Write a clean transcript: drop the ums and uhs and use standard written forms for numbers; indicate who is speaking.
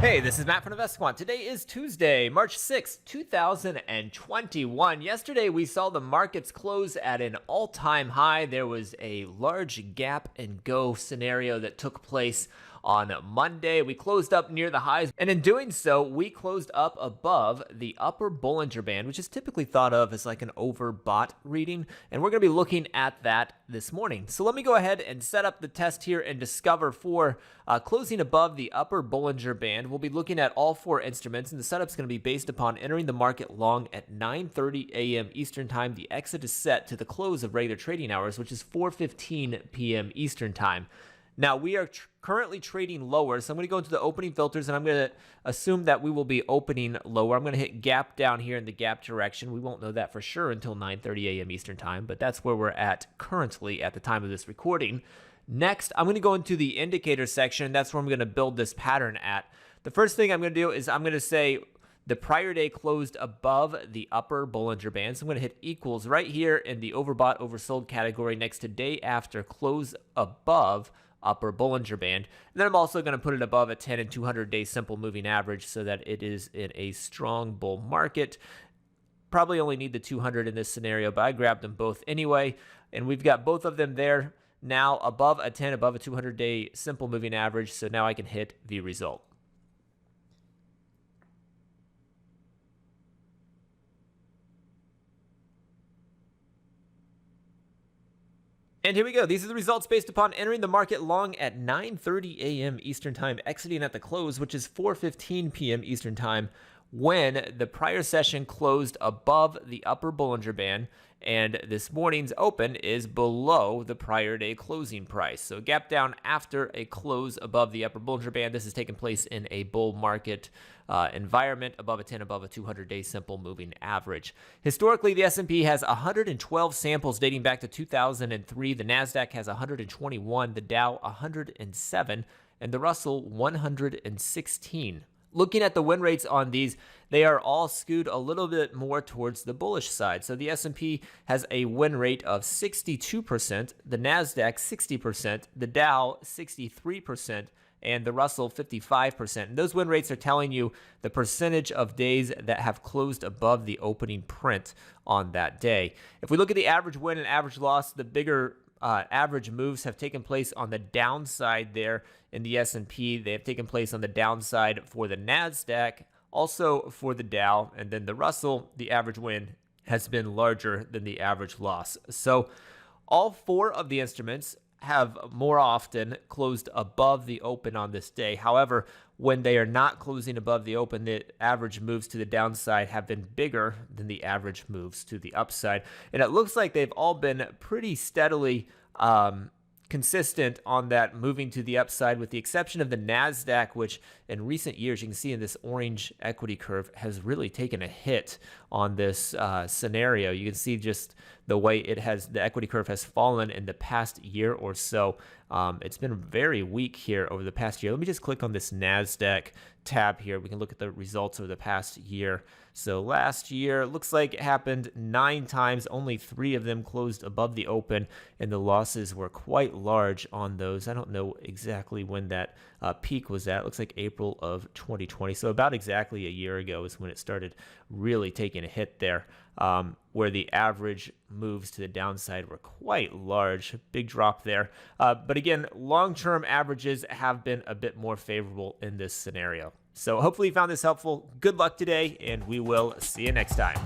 Speaker 1: Hey, this is Matt from InvestiQuant. Today is Tuesday, March 6th, 2021. Yesterday, we saw the markets close at an all-time high. There was a large gap and go scenario that took place on Monday. We closed up near the highs, and in doing so, we closed up above the upper Bollinger Band, which is typically thought of as like an overbought reading, and we're going to be looking at that this morning. So let me go ahead and set up the test here and discover for closing above the upper Bollinger Band. We'll be looking at all four instruments, and the setup's going to be based upon entering the market long at 9:30 a.m. Eastern Time. The exit is set to the close of regular trading hours, which is 4:15 p.m. Eastern Time. Now, we are currently trading lower, so I'm going to go into the opening filters, and I'm going to assume that we will be opening lower. I'm going to hit gap down here in the gap direction. We won't know that for sure until 9:30 a.m. Eastern Time, but that's where we're at currently at the time of this recording. Next, I'm going to go into the indicator section. That's where I'm going to build this pattern at. The first thing I'm going to do is I'm going to say the prior day closed above the upper Bollinger Band. So I'm going to hit equals right here in the overbought, oversold category next to day after close above upper Bollinger Band. And then I'm also going to put it above a 10 and 200 day simple moving average so that it is in a strong bull market. Probably only need the 200 in this scenario, but I grabbed them both anyway. And we've got both of them there now above a 10, above a 200 day simple moving average. So now I can hit the result. And here we go. These are the results based upon entering the market long at 9:30 a.m. Eastern Time, exiting at the close, which is 4:15 p.m. Eastern Time, when the prior session closed above the upper Bollinger Band, and this morning's open is below the prior day closing price. So gap down after a close above the upper Bollinger Band. This has taken place in a bull market environment, above a 10, above a 200-day simple moving average. Historically, the S&P has 112 samples dating back to 2003. The NASDAQ has 121, the Dow 107, and the Russell 116. Looking at the win rates on these, they are all skewed a little bit more towards the bullish side. So the S&P has a win rate of 62%, the NASDAQ 60%, the Dow 63%, and the Russell 55%. And those win rates are telling you the percentage of days that have closed above the opening print on that day. If we look at the average win and average loss, the bigger average moves have taken place on the downside there in the S&P. They have taken place on the downside for the NASDAQ, also for the Dow, and then the Russell, the average win has been larger than the average loss. So all four of the instruments have more often closed above the open on this day. However, when they are not closing above the open, the average moves to the downside have been bigger than the average moves to the upside. And it looks like they've all been pretty steadily consistent on that moving to the upside, with the exception of the NASDAQ, which in recent years, you can see in this orange equity curve, has really taken a hit on this scenario. You can see just the way the equity curve has fallen in the past year or so. It's been very weak here over the past year. Let me just click on this NASDAQ tab here. We can look at the results over the past year. So last year, looks like it happened 9 times. Only 3 of them closed above the open, and the losses were quite large on those. I don't know exactly when that peak was at. It looks like April of 2020. So about exactly a year ago is when it started really taking a hit there, where the average moves to the downside were quite large. Big drop there. But again, long-term averages have been a bit more favorable in this scenario. So hopefully you found this helpful. Good luck today, and we will see you next time.